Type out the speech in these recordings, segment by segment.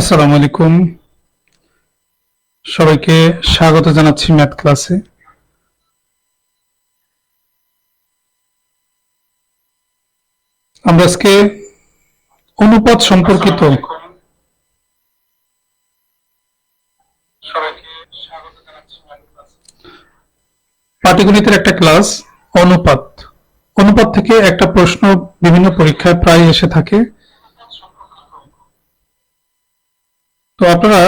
আসসালামু আলাইকুম। সবাইকে স্বাগত জানাচ্ছি ম্যাথ ক্লাসে। আমরা আজকে অনুপাত সম্পর্কিত পাটিগণিতের একটা ক্লাস অনুপাত। অনুপাত থেকে একটা প্রশ্ন বিভিন্ন পরীক্ষায় প্রায় এসে থাকে। তো আপনারা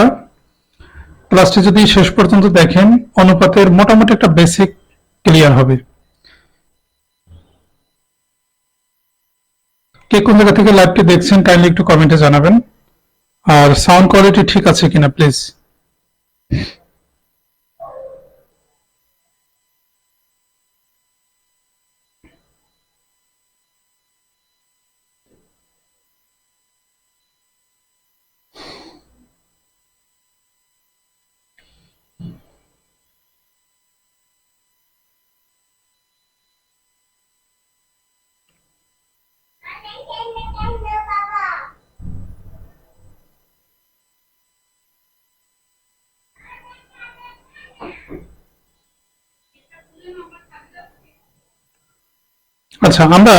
ক্লাসটি যদি শেষ পর্যন্ত দেখেন, অনুপাতের মোটামুটি একটা বেসিক ক্লিয়ার হবে। কে কোন জায়গা থেকে লাইভটি দেখছেন কাইন্ডলি একটু কমেন্টে জানাবেন, আর সাউন্ড কোয়ালিটি ঠিক আছে কিনা প্লিজ। আচ্ছা, আমরা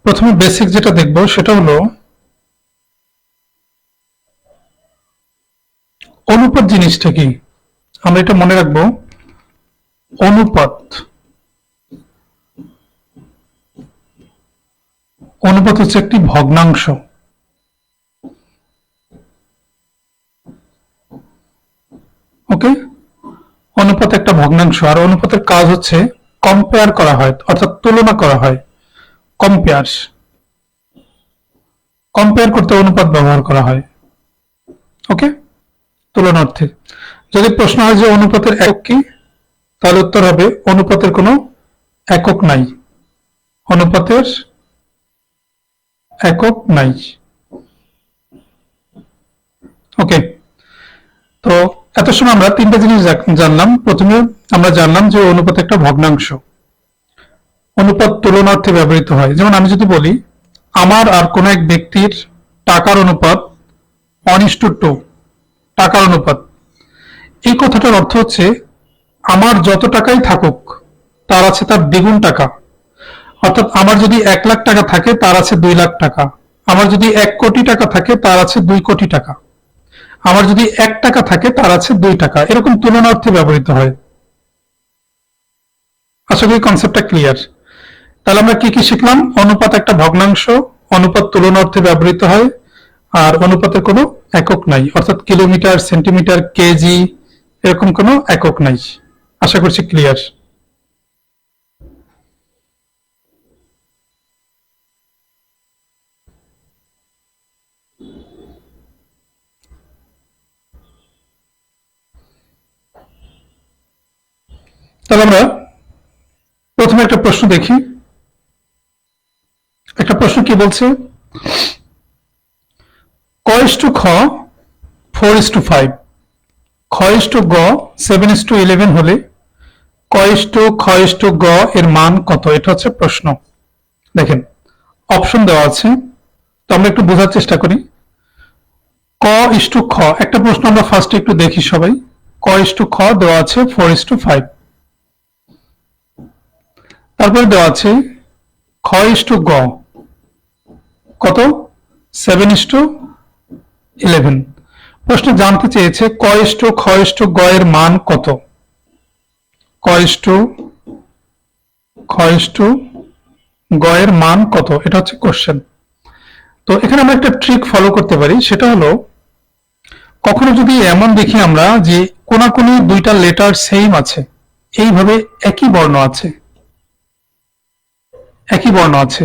প্রথমে বেসিক যেটা দেখব সেটা হলো অনুপাত জিনিসটা কি। আমরা এটা মনে রাখবো, অনুপাত অনুপাত হচ্ছে একটি ভগ্নাংশ। ওকে, অনুপাত একটা ভগ্নাংশ, আর অনুপাতের কাজ হচ্ছে কম্পেয়ার করা হয়, অর্থাৎ তুলনা করা হয়। কম্পেয়ার কম্পেয়ার করতে অনুপাত ব্যবহার করা হয়। ওকে, তুলনা অর্থে। যদি প্রশ্ন হয় যে অনুপাতের একক কি, তাহলে উত্তর হবে অনুপাতের কোনো একক নাই। অনুপাতের একক নাই। ওকে, তো এত সময় আমরা তিনটা জিনিস জানলাম। প্রথমে আমরা জানলাম যে অনুপাত একটা ভগ্নাংশ। অনুপাত তুলনার্থে ব্যবহৃত হয়। যেমন আমি যদি বলি আমার আর কোন এক ব্যক্তির টাকার অনুপাত 1:2, টাকার অনুপাত, এই কথাটার অর্থ হচ্ছে আমার যত টাকাই থাকুক তার আছে তার দ্বিগুণ টাকা। অর্থাৎ আমার যদি 1,00,000 টাকা থাকে তার আছে 2,00,000 টাকা। আমার যদি 1,00,00,000 টাকা থাকে তার আছে 2,00,00,000 টাকা। আমার যদি 1 টাকা থাকে তার আছে 2 টাকা। এরকম তুলনার্থে ব্যবহৃত হয়। আশা করি কনসেপ্টটা ক্লিয়ার। তাহলে আমরা কি কি শিখলাম? অনুপাত একটা ভগ্নাংশ, অনুপাত তুলনা অর্থে ব্যবহৃত হয়, আর অনুপাতের কোনো একক নাই, অর্থাৎ কিলোমিটার, সেন্টিমিটার, কেজি এরকম কোনো একক নাই। আশা করছি ক্লিয়ার। তাহলে আমরা প্রথমে একটা প্রশ্ন দেখি। একটা প্রশ্ন কি বলছে, ক ইস টু খ 4:5, খ ইস টু গ 7:11 হলে ক ইস টু খ ইস টু গ এর মান কত? এটা হচ্ছে প্রশ্ন। দেখেন, অপশন দেওয়া আছে, তো আমরা একটু বোঝার চেষ্টা করি। ক ইস টু খ, একটা প্রশ্ন আমরা ফার্স্টে একটু দেখি সবাই। ক ইস টু খ দেওয়া আছে 4:5, তারপরে দেওয়া আছে খ ইস টু গ কত? 7:11। প্রশ্ন জানতে চেয়েছে ক ইস টু খ ইস টু গ এর মান কত। ক ইস টু খ ইস টু গ এর মান কত, এটা হচ্ছে কোশ্চেন। তো এখানে আমরা একটা ট্রিক ফলো করতে পারি, সেটা হলো কখনো যদি এমন দেখি আমরা যে কোনাকুনি দুইটা লেটার সেম আছে, এইভাবে একই বর্ণ আছে, একই বর্ণ আছে,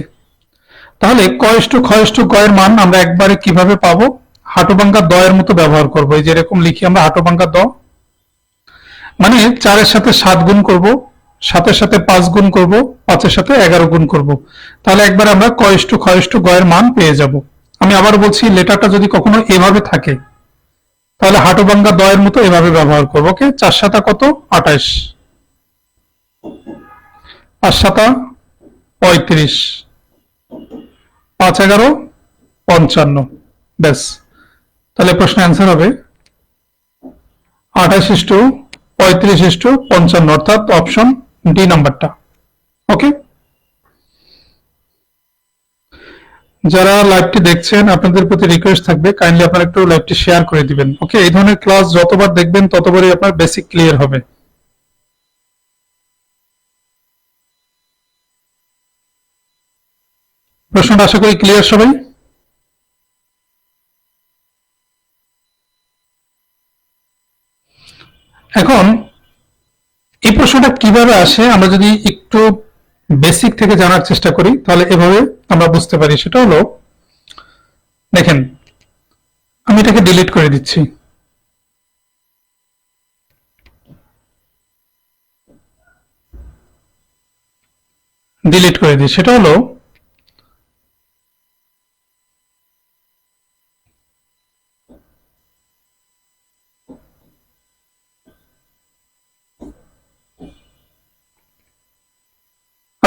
তাহলে ক ইস টু খ ইস টু গ এর মান আমরা একবারে কিভাবে পাবো? হাটুভাঙ্গা দ এর মতো ব্যবহার করবো। এই যেরকম লিখি আমরা হাটুভাঙ্গা দ, মানে 4-এর সাথে 7 গুণ করব, 7-এর সাথে 5 গুণ করব, 5-এর সাথে 11 গুণ করব, তাহলে একবার আমরা ক ইস টু খ ইস টু গ এর মান পেয়ে যাব। আমি আবার বলছি, লেটারটা যদি কখনো এভাবে থাকে তাহলে হাটুভাঙ্গা দ এর মতো এভাবে ব্যবহার করবো। ওকে, 4-7 কত? 28, 5-7 35, 5-11 55, ব্যাস, তাহলে প্রশ্নের অ্যান্সার হবে 28:35:55, অর্থাৎ অপশন ডি নাম্বারটা। ওকে, যারা লাইভটি দেখছেন আপনাদের প্রতি রিকোয়েস্ট থাকবে কাইন্ডলি আপনারা একটু লাইভটি শেয়ার করে দিবেন। ওকে, এই ধরনের ক্লাস যতবার দেখবেন ততবারই আপনার বেসিক ক্লিয়ার হবে। প্রশ্নটা আশা করি ক্লিয়ার সবাই। এখন এই প্রশ্নটা কিভাবে আসে আমরা যদি একটু বেসিক থেকে জানার চেষ্টা করি তাহলে এভাবে আমরা বুঝতে পারি। সেটা হলো, দেখেন আমি এটাকে ডিলিট করে দিচ্ছি। ডিলিট করে দিই, সেটা হলো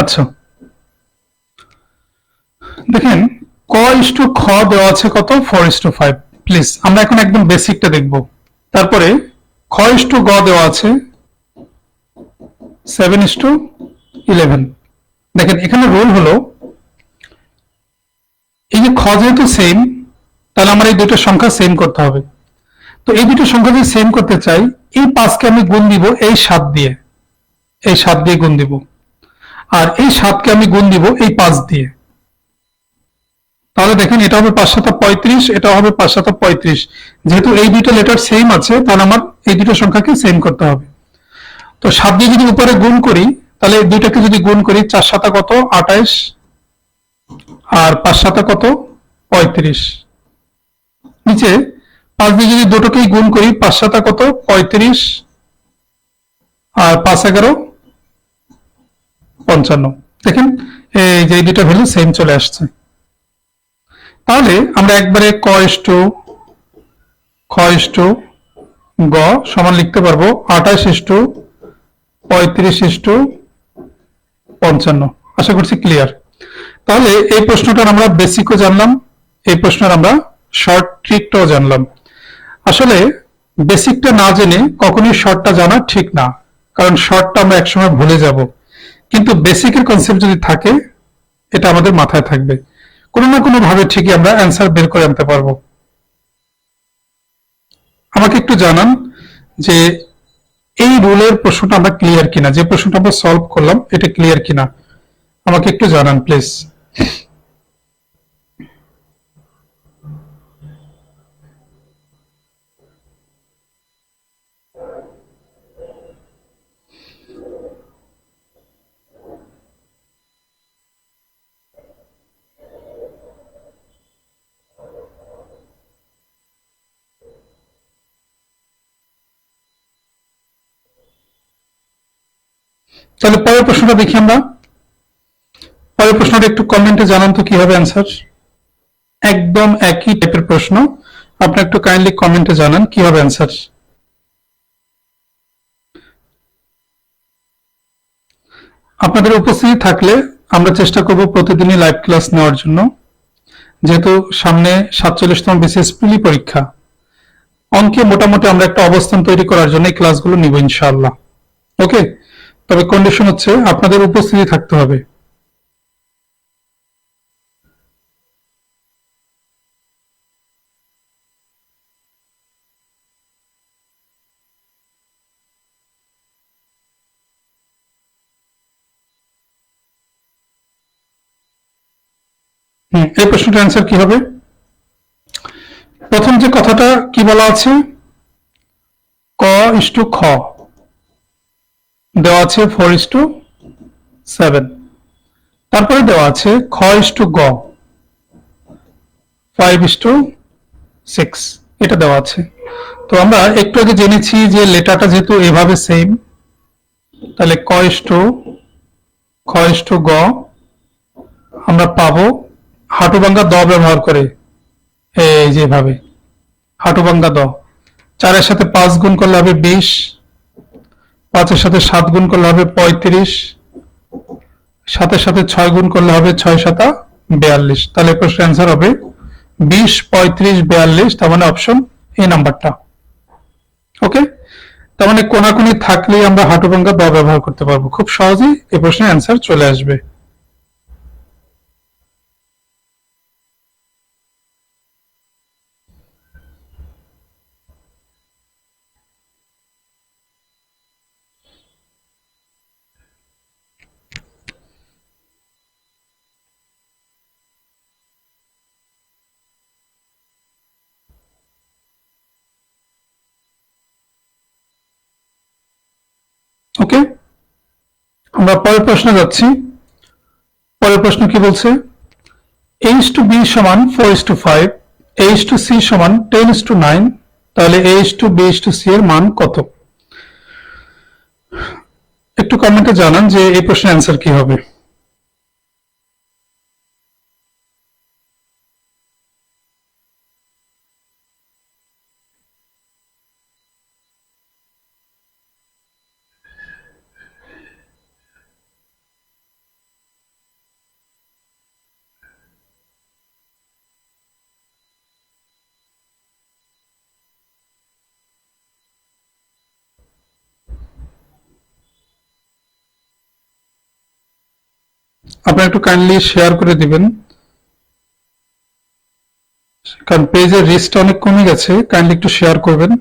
আচ্ছা দেখেন ক:/খ দেওয়া আছে কত 4:5। প্লিজ আমরা এখন একদম বেসিকটা দেখব। তারপরে খ:/গ দেওয়া আছে 7:11। দেখেন এখানে রুল হলো, এই যে খ যেহেতু সেম, তাহলে আমার এই দুটো সংখ্যা সেম করতে হবে। তো এই দুটো সংখ্যা যদি সেম করতে চাই, এই 5কে আমি গুণ দিব এই 7 দিয়ে, এই 7 দিয়ে গুণ দিব, আর এই 7কে আমি গুণ দিব এই 5 দিয়ে। তাহলে দেখেন এটা হবে 5×7=35, এটা হবে 5×7=35। যেহেতু এই দুইটা লেটার সেম আছে তাহলে আমার এই দুটো সংখ্যাকে সেম করতে হবে। তো 7 দিয়ে যদি উপরে গুণ করি তাহলে এই দুইটাকে যদি গুণ করি 4×7 কত 28, আর 5×7 কত 35। নিচে 5 দিয়ে যদি দুটোকেই গুণ করি 5×7 কত 35, আর 5×11 55। দেখেন এই যে দুটো ভ্যালু সেম চলে আসছে। তাহলে আমরা একবারে খ:/গ সমান লিখতে পারবো 28:35:55। আশা করছি ক্লিয়ার। তাহলে এই প্রশ্নটার আমরা বেসিকও জানলাম, এই প্রশ্নের আমরা শর্ট ট্রিকটাও জানলাম। আসলে বেসিকটা না জেনে কখনোই শর্টটা জানা ঠিক না, কারণ শর্টটা আমরা একসময় ভুলে যাব। কিন্তু বেসিকের কনসেপ্ট যদি থাকে এটা আমাদের মাথায় থাকবে, কোনো না কোনো ভাবে ঠিকই আমরা অ্যান্সার বের করে আনতে পারবো। আমাকে একটু জানান যে এই রুলের প্রশ্নটা আমরা ক্লিয়ার কিনা, যে প্রশ্নটা আমরা সলভ করলাম এটা ক্লিয়ার কিনা, আমাকে একটু জানান প্লিজ। তাহলে পরের প্রশ্নটা দেখি আমরা। পরের প্রশ্নটা একটু কমেন্টে জানান তো কি হবে অ্যান্সার। একদম একই টাইপের প্রশ্ন, আপনি একটু কাইন্ডলি কমেন্টে জানান কি হবে অ্যান্সার। আপনাদের উপস্থিতি থাকলে আমরা চেষ্টা করব প্রতিদিনই লাইভ ক্লাস নেওয়ার জন্য, যেহেতু সামনে 47তম বিসিএস প্রিলি পরীক্ষা। অঙ্কে মোটামুটি আমরা একটা অবস্থান তৈরি করার জন্য এই ক্লাসগুলো নিব ইনশাআল্লাহ। ওকে, তবে কন্ডিশন হচ্ছে আপনাদের উপস্থিতি থাকতে হবে। এই প্রশ্নটার অ্যান্সার কি হবে? প্রথম যে কথাটা কি বলা আছে, ক:/খ দেওয়া আছে 4:7, তারপরে দেওয়া আছে খ:/গ 5:6, এটা দেওয়া আছে। তো আমরা একটু আগে জেনেছি যে লেটারটা যেহেতু এভাবে সেম, তাহলে খ:/গ আমরা পাবো হাটুভাঙ্গা দ ব্যবহার করে, এই যেভাবে হাটুভাঙ্গা দ। 4-এর সাথে 5 গুণ করলে হবে 20, 5-এর সাথে 7 গুণ করলে হবে 35, 7-এর সাথে 6 গুণ করলে হবে 6×7=42। তাহলে প্রশ্নের অ্যান্সার হবে 20, 35, 42, তার মানে অপশন এই নাম্বারটা। ওকে, তার মানে কোনাকুনি থাকলেই আমরা হাঁটু ভাঙ্গা দ ব্যবহার করতে পারবো, খুব সহজেই এই প্রশ্নের অ্যান্সার চলে আসবে। ওকে, আমরা পরের প্রশ্নে যাচ্ছি। পরের প্রশ্ন কি বলছে? H2B সমান 4:5, H2C সমান 10:9, তাহলে H2B/C এর মান কত? একটু কমেন্টে জানান যে এই প্রশ্নের অ্যান্সার কি হবে। আপনারা একটু কাইন্ডলি শেয়ার করে দিবেন, কারণ পেজের রিচটা অনেক কমে গেছে, কাইন্ডলি একটু শেয়ার করবেন।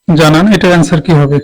জানান এটার অ্যান্সার কি হবে।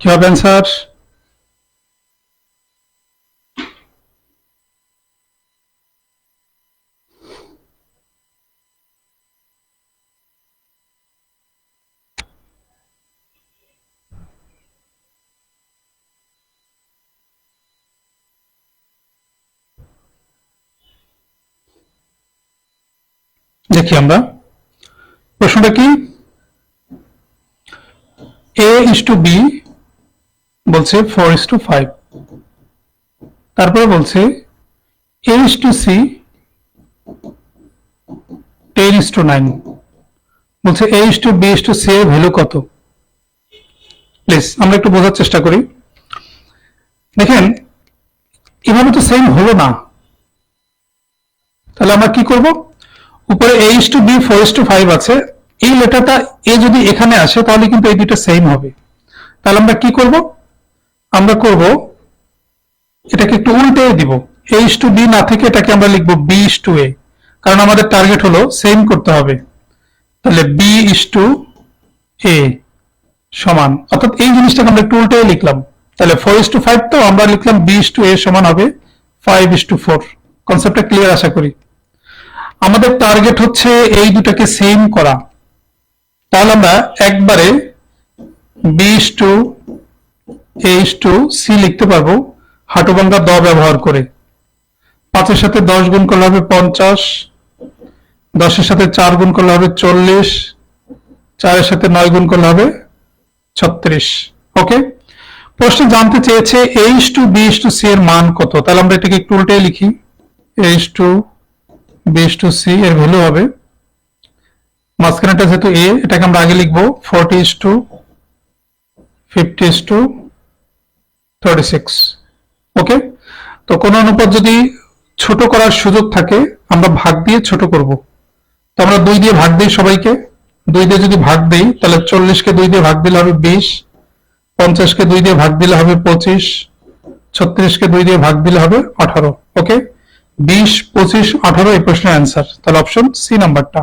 কি হবে অ্যান্সার? দেখি আমরা প্রশ্নটা কি। A/B বলছে 4:5, তারপরে বলছে A/C 10:9, বলছে A/B/C এর ভ্যালু কত। প্লিজ আমরা একটু বোঝার চেষ্টা করি। দেখেন এভাবে তো সেম হলো না, তাহলে আমরা কি করব? উপরে A/B 4:5 আছে, এই লেটারটা এ যদি এখানে আসে তাহলে কিন্তু এই দুটো সেম হবে। তাহলে আমরা কি করব? আমরা করব এটাকে একটু উল্টে দিব, A/B না থেকে এটাকে আমরা লিখবো B/A, কারণ আমাদের টার্গেট হলো সেম করতে হবে। তাহলে B/A সমান, অর্থাৎ এই জিনিসটাকে আমরা একটু উল্টে লিখলাম। তাহলে 4:5 তো আমরা লিখলাম B/A সমান হবে 5:4। কনসেপ্টটা ক্লিয়ার আশা করি। আমাদের টার্গেট হচ্ছে এই দুটাকে সেম করা, তাহলে আমরা একবারে B/A/C লিখতে পারবো হাঁটু ভাঙ্গা দ ব্যবহার করে। 5 এর সাথে 10 গুণ করলে হবে 50, 10 এর সাথে 4 গুণ করলে হবে 40, 4 এর সাথে 9 গুণ করলে হবে 36। ওকে, প্রশ্ন জানতে চেয়েছে H2B/C এর মান কত, তাহলে আমরা এটাকে একটু উল্টে লিখি। H2B/C এর ভ্যালু হবে, মাঝখানেটা যেহেতু A, এটাকে আমরা আগে লিখবো 40:50:36। ওকে, তো কোন অনুপাত যদি ছোট করার সুযোগ থাকে আমরা ভাগ দিয়ে ছোট করব। তো আমরা 2 দিয়ে ভাগ দিই সবাইকে, 2 দিয়ে যদি ভাগ দেই তাহলে 40-কে 2 দিয়ে ভাগ দিলে হবে 20, 50-কে 2 দিয়ে ভাগ দিলে হবে 25, 36-কে 2 দিয়ে ভাগ দিলে হবে 18। ওকে, 20, 25, 18 এই প্রশ্নের অ্যান্সার। তাহলে অপশন সি নাম্বারটা।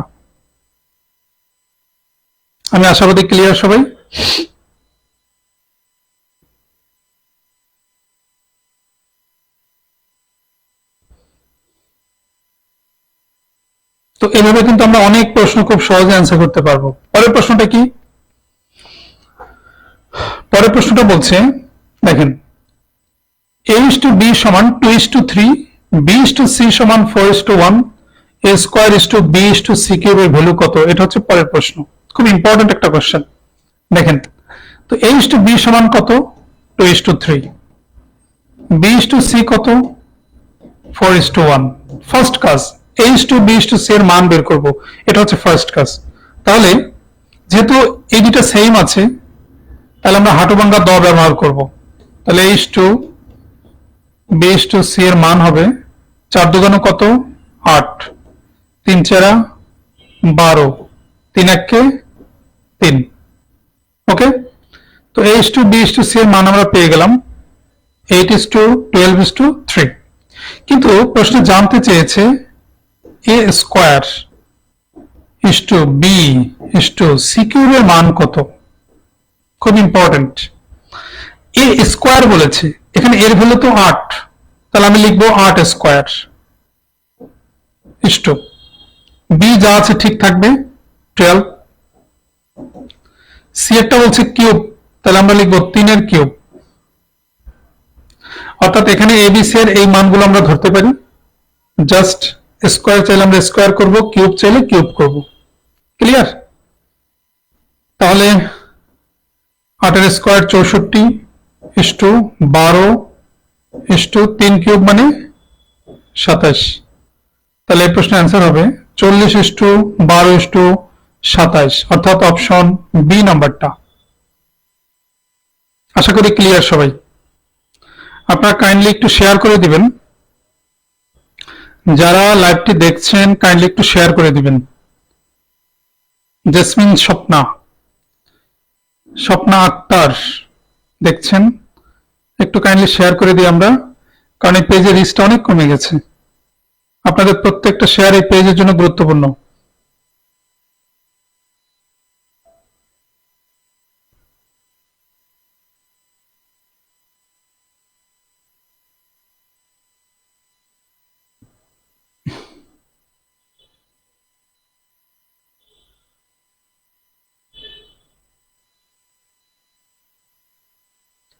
আমি আশাবাদী ক্লিয়ার সবাই। তো এভাবে কিন্তু আমরা অনেক প্রশ্ন খুব সহজে অ্যান্সার করতে পারবো। পরের প্রশ্নটা কি? পরের প্রশ্নটা বলছে, দেখেন, a:b সমান 2:3, b:c সমান 4:1, a স্কয়ার b:c কিউব এর ভ্যালু কত? এটা হচ্ছে পরের প্রশ্ন, খুব ইম্পর্টেন্ট একটা কোশ্চেন। দেখেন, তো a:b সমান কত? 2:3, b:c কত? 4:1। ফার্স্ট কাজ, a:b:c এর মান বের করব, এটা হচ্ছে ফার্স্ট কাজ। তাহলে যেহেতু এই দুটো সেম আছে, তাহলে আমরা হাটুভাঙ্গা দ ব্যবহার করব। তাহলে a:b:c এর মান হবে 4 দুগুণে কত? 8, 3 4 12, 3 1 3। ওকে, তো a:b:c এর মান আমরা পেয়ে গেলাম 8:12:3। কিন্তু প্রশ্নে জানতে চেয়েছে a স্কয়ার b:c কিউবের মান কত? খুব ইম্পর্টেন্ট। এ স্কয়ার বলেছে, এখানে এর ভ্যালু তো 8, তাহলে আমি লিখবো 8 স্কয়ার ইস্টু বি যা আছে ঠিক থাকবে 12, সি একটা বলছে কিউব, তাহলে আমরা লিখবো 3 এর কিউব। অর্থাৎ এখানে এবিসি এর এই মানগুলো আমরা ধরতে পারি, জাস্ট স্কয়ার চাইলে আমরা স্কয়ার করব, কিউব চাইলে কিউব করব। ক্লিয়ার? তাহলে 8 এর স্কয়ার 64 ইস্টু 12 ইস্টু 3 কিউব মানে 27। তাহলে এই প্রশ্নের অ্যান্সার হবে 40:12:27, অর্থাৎ অপশন বি নাম্বারটা। আশা করি ক্লিয়ার সবাই। আপনারা কাইন্ডলি একটু শেয়ার করে দিবেন, যারা লাইভটি দেখছেন কাইন্ডলি একটু শেয়ার করে দিবেন। জেসমিন স্বপ্না, স্বপ্না আক্তার দেখছেন, একটু কাইন্ডলি শেয়ার করে দিই আমরা, কারণ এই পেজের রিচটা অনেক কমে গেছে। আপনাদের প্রত্যেকটা শেয়ার এই পেজের জন্য গুরুত্বপূর্ণ।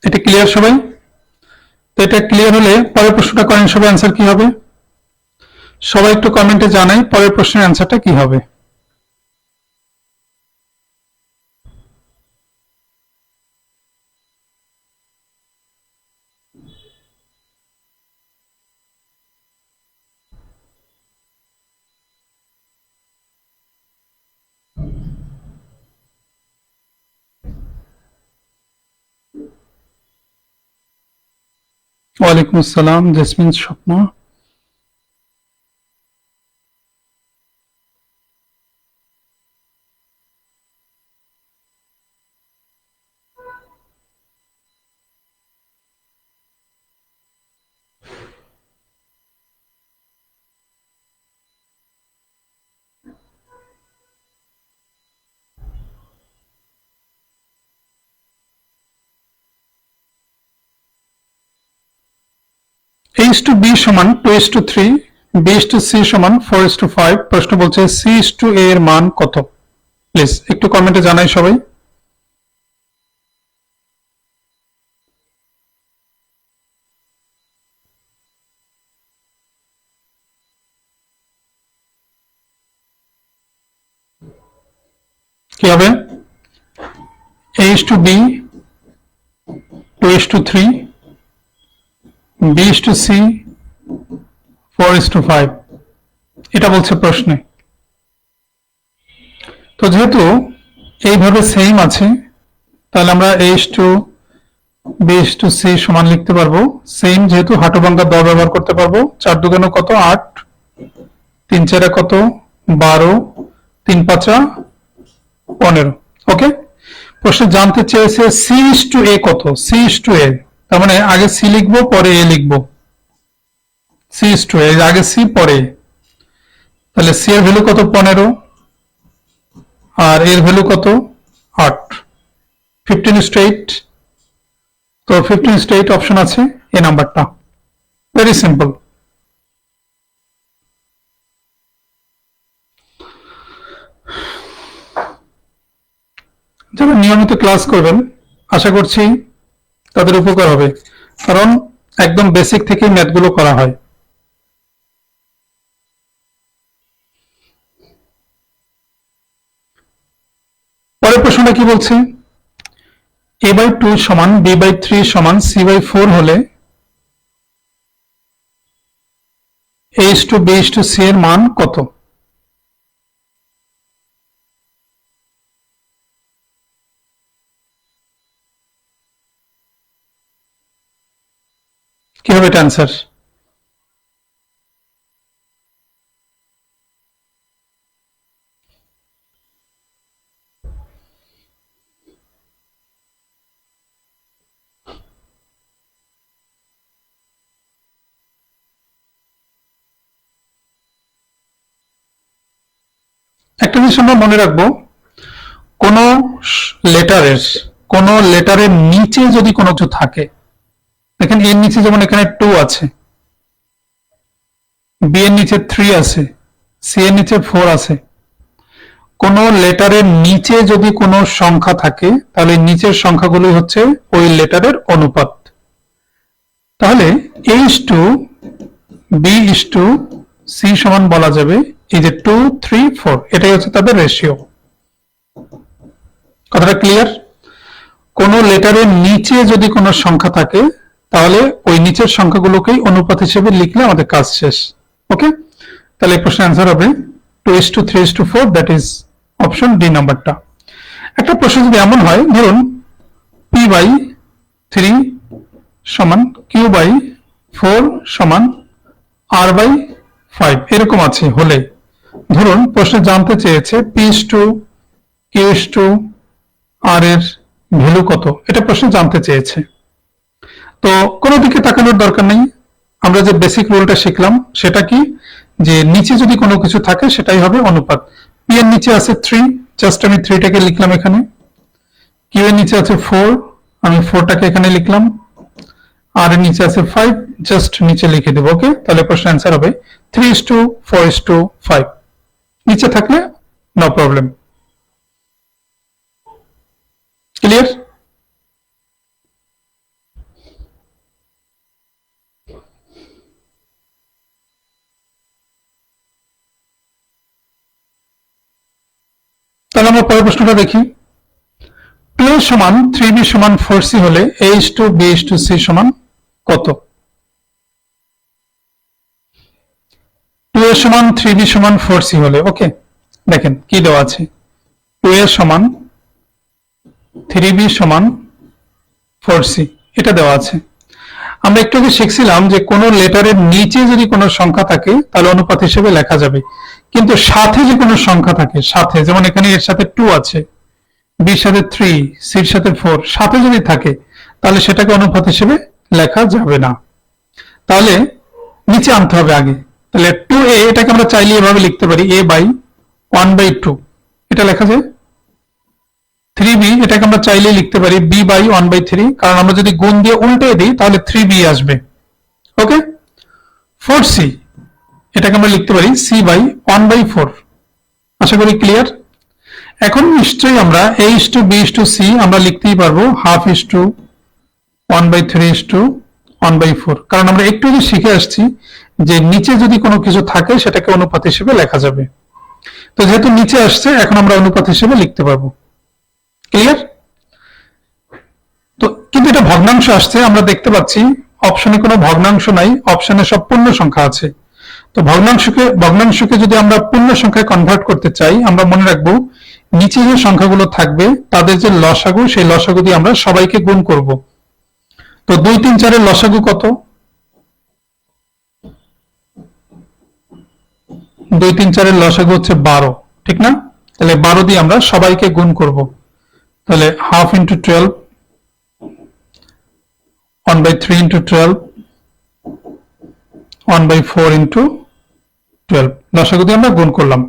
এটা ক্লিয়ার সবাই? তো এটা ক্লিয়ার হলে পরের প্রশ্নটা করেন সবাই, অ্যান্সার কি হবে? সবাই একটু কমেন্টে জানাই পরের প্রশ্নের অ্যান্সারটা কি হবে। ওয়ালাইকুম আসসালাম জেসমিন স্বপ্না। a:b সমান 2:3, b:c সমান 4:5। প্রশ্ন বলছে c:a এর মান কত? প্লিজ একটু কমেন্টে জানাই সবাই। কি হবে? a:b 2:3, b:c 4:5, এটা বলছে প্রশ্নে। তো যেহেতু এইভাবে সেম আছে, তাহলে আমরা a:b:c সমান লিখতে পারবো। সেম যেহেতু হাটুভাঙ্গা দ ব্যবহার করতে পারবো। 4 দুগুণে কত? 8, 3 4 কত? 12, 3 5 15। ওকে, প্রশ্ন জানতে চেয়েছে c:a কত? c:a, তার মানে আগে c লিখবো পরে a লিখবো। সি ইস টু, এর আগে সি পরে, তাহলে সি এর ভ্যালু কত 15 আর এর ভ্যালু কত 8, 15:8, তো 15:8 অপশন আছে এই নাম্বারটা, ভেরি সিম্পল। যারা নিয়মিত ক্লাস করবেন আশা করছি তাদের উপকার হবে, কারণ একদম বেসিক থেকে ম্যাথগুলো করা হয়। পরের প্রশ্নটা কি বলছে, a/2 সমান b/3 সমান c/4 হলে a:b:c এর মান কত? কি হবে এটা অ্যান্সার? একটা জিনিস আমরা মনে রাখবো, কোন লেটারের কোন লেটারের নিচে যদি কোনো কিছু থাকে, দেখেন এর নিচে যেমন এখানে 2 আছে, বি এর নিচে 3 আছে, সি এর নিচে 4 আছে, কোন লেটারের নিচে যদি কোনো সংখ্যা থাকে তাহলে নিচের সংখ্যাগুলো হচ্ছে ওই লেটারের অনুপাত। তাহলে a:b:c সমান বলা যাবে এই যে 2, 3, 4, এটাই হচ্ছে তাদের রেশিও। কথাটা ক্লিয়ার? কোন লেটারের নিচে যদি কোনো সংখ্যা থাকে তাহলে ওই নিচের সংখ্যাগুলোকেই অনুপাত হিসেবে লিখলে আমাদের কাজ শেষ। ওকে, তাহলে এই প্রশ্নের অ্যান্সার হবে 2:3:4, দ্যাট ইজ অপশন ডি নাম্বারটা। একটা প্রশ্ন যদি এমন হয়, ধরুন p/3 সমান q/4 সমান r/5 এরকম আছে হলে, ধরুন প্রশ্নে জানতে চেয়েছে p/q/r এর ভ্যালু কত, এটা প্রশ্নে জানতে চেয়েছে। তো কোনো দিকে তাকানোর দরকার নেই, আমরা যে বেসিক রুলটা শিখলাম সেটা কি, যে নিচে যদি কোনো কিছু থাকে সেটাই হবে অনুপাত। পি এর নিচে আছে 3, জাস্ট আমি 3টাকে লিখলাম এখানে, কিউ এর নিচে আছে 4, আমি 4টাকে এখানে লিখলাম, আর এর নিচে আছে 5, জাস্ট নিচে লিখে দেবো। ওকে, তাহলে প্রশ্নের অ্যান্সার হবে 3:4:5, নিচে থাকলে নো প্রবলেম। ক্লিয়ার? তাহলে আমরা পরের প্রশ্নটা দেখি। 2a সমান 3b সমান 4c হলে a:b:c সমান কত? 2a সমান 3b সমান 4c হলে, ওকে দেখেন কি দেওয়া আছে, 2a সমান 3b সমান 4c, এটা দেওয়া আছে। আমরা একটু আগে শিখছিলাম যে কোন লেটারের নিচে যদি কোনো সংখ্যা থাকে তাহলে অনুপাত হিসেবে লেখা যাবে, কিন্তু সাথে যে কোনো সংখ্যা থাকে, সাথে যেমন এখানে এর সাথে 2 আছে, বির সাথে 3, সির সাথে 4, সাথে যদি থাকে তাহলে সেটাকে অনুপাত হিসেবে লেখা যাবে না, তাহলে নিচে আনতে হবে আগে। তাহলে 2a এটাকে আমরা চাইলে এভাবে লিখতে পারি a/1/2, এটা লেখা যায়। 3b এটাকে আমরা চাইলে লিখতে পারি b/1/3, কারণ আমরা যদি গুণ দিয়ে উল্টে দিই তাহলে 3b আসবে। ওকে, 4c এটাকে আমরা লিখতে পারি c/1/4। আশা করি ক্লিয়ার। এখন নিশ্চয়ই আমরা a:b:c আমরা লিখতেই পারবো 1/2:1/3:1/4, কারণ আমরা একটু আগে শিখে আসছি যে নিচে যদি কোনো কিছু থাকে সেটাকে অনুপাত হিসেবে লেখা যাবে। তো যেহেতু নিচে আসছে এখন আমরা অনুপাত হিসেবে লিখতে পারবো। ক্লিয়ার? তো কিন্তু এটা ভগ্নাংশ আসছে, আমরা দেখতে পাচ্ছি অপশনে কোনো ভগ্নাংশ নাই, অপশনে সব পূর্ণ সংখ্যা আছে। তো ভগ্নাংশকে যদি আমরা পূর্ণ সংখ্যায় কনভার্ট করতে চাই, আমরা মনে রাখবো নিচে যে সংখ্যাগুলো থাকবে তাদের যে লসাগু, সেই লসাগু দিয়ে আমরা সবাইকে গুণ করব। তো 2, 3, 4 এর লসাগু কত? 2, 3, 4 এর লসাগু হচ্ছে 12, ঠিক না? তাহলে 12 দিয়ে আমরা সবাইকে গুণ করব, তাহলে 1/2 × 12, 1/3 × 12, 1/4 ইন্টু 12, লসাগু দিয়ে আমরা গুণ করলাম।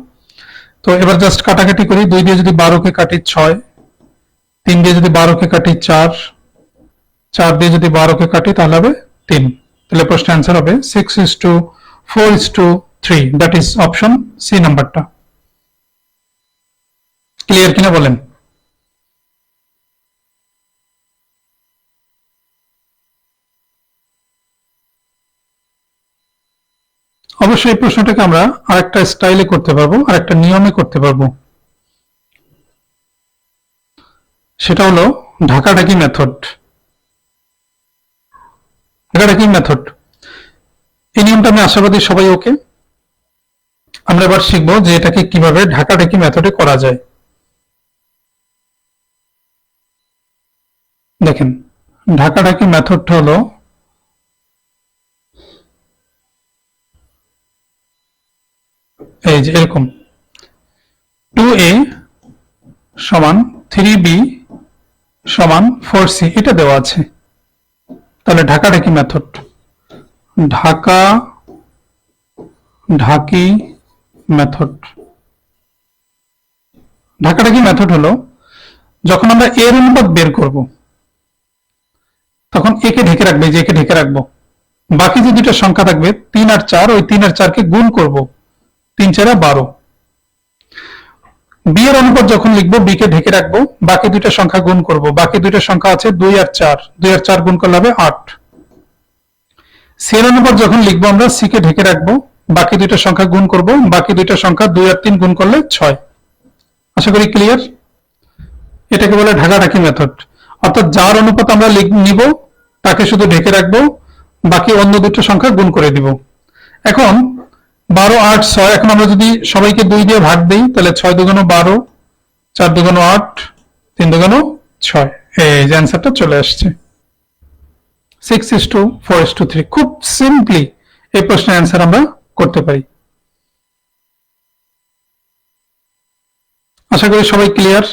তো এবার জাস্ট কাটাকাটি করি, 2 দিয়ে যদি 12 কে কাটি 6, 3 দিয়ে যদি 12 কে কাটি 4, 4 দিয়ে যদি 12 কে কাটি তাহলে হবে 3। তাহলে প্রশ্নের অ্যান্সার হবে 6:4:3, দ্যাট ইজ অপশন সি নাম্বারটা। ক্লিয়ার কিনা বলেন? অবশ্যই এই প্রশ্নটাকে আমরা আরেকটা স্টাইলে করতে পারবো, আরেকটা নিয়মে করতে পারবো। সেটা হলো ঢাকাঢাকি মেথড। ঢাকাঢাকি মেথড, এই নিয়মটা আমি আশাবাদী সবাই ওকে। আমরা এবার শিখবো যে এটাকে কিভাবে ঢাকাঢাকি মেথডে করা যায়। দেখেন, ঢাকাঢাকি মেথডটা হলো এই যে এরকম, 2a সমান 3b সমান 4c, এটা দেওয়া আছে। তাহলে ঢাকাঢাকি মেথড, ঢাকা ঢাকি মেথড। ঢাকাঢাকি মেথড হলো যখন আমরা এর অনুপাত বের করব তখন একে ঢেকে রাখবে, যে একে ঢেকে রাখবো, বাকি যে দুটো সংখ্যা থাকবে 3 আর 4, ওই 3 আর 4 কে গুণ করব, 3 4 12। বি এর অনুপাত যখন লিখবো বি কে ঢেকে রাখবো, বাকি দুইটা সংখ্যা গুণ করব, বাকি দুইটা সংখ্যা আছে 2 আর 4, 2 আর 4 গুণ করলে হবে 8। সি এর অনুপাত যখন লিখবো আমরা সি কে ঢেকে রাখবো, বাকি দুইটা সংখ্যা গুণ করব, বাকি দুইটা সংখ্যা 2 আর 3 গুণ করলে 6। আশা করি ক্লিয়ার। এটাকে বলে ঢাকাঢাকি মেথড। অর্থাৎ যার অনুপাত আমরা নিব তাকে শুধু ঢেকে রাখবো, বাকি অন্য দুটো সংখ্যা গুণ করে দিব। এখন 12 8 6, এখন আমরা যদি সবাইকে 2 দিয়ে ভাগ দেই তাহলে 6 দুগুণ 12, 4 দুগুণ 8, 3 দুগুণ 6, এই যে অ্যান্সারটা চলে আসছে 6:4:3। খুব সিম্পলি এই প্রশ্নের অ্যান্সার আমরা করতে পারি। আশা করি সবাই ক্লিয়ার।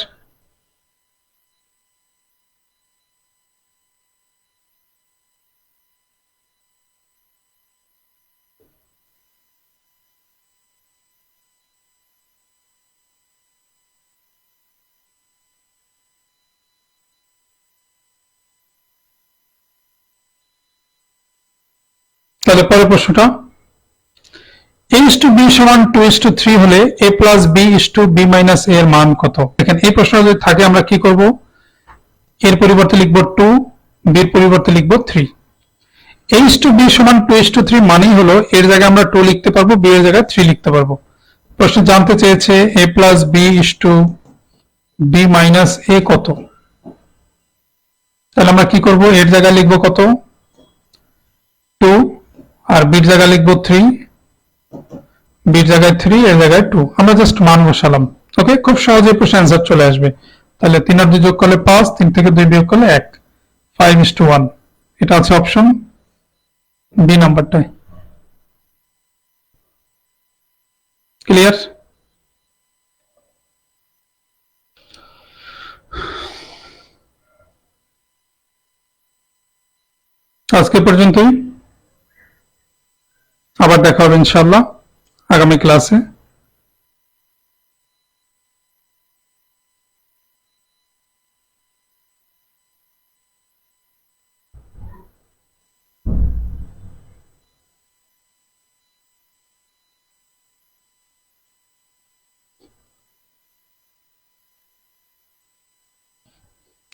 তাহলে পরের প্রশ্নটা, a:b সমান 2:3 হলে a plus b:b minus a এর মান কত? দেখেন এই প্রশ্ন যদি থাকে আমরা কি করব, এর পরিবর্তে লিখব 2, b এর পরিবর্তে লিখব 3। a:b সমান 2:3 মানেই হলো এর জায়গায় আমরা 2 লিখতে পারবো, b এর জায়গায় 3 লিখতে পারবো। প্রশ্ন জানতে চেয়েছে a plus b:b minus a কত। তাহলে আমরা কি করব, এর জায়গায় লিখব কত 2, আর b এর জায়গায় লিখব 3, b এর জায়গায় 3, এর জায়গায় 2। আমরা জাস্ট মান বসালাম। ওকে, খুব সহজে প্রশ্ন অ্যান্সার চলে আসবে। তাহলে 3 আর 2 যোগ করলে 5, 3 থেকে 2 বিয়োগ করলে 1, 5:1। এটা আছে অপশন বি নাম্বারটায়। ক্লিয়ার? আজকে পর্যন্তই, আবার দেখা হবে ইনশাআল্লাহ আগামী ক্লাসে।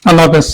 আল্লাহ হাফেজ।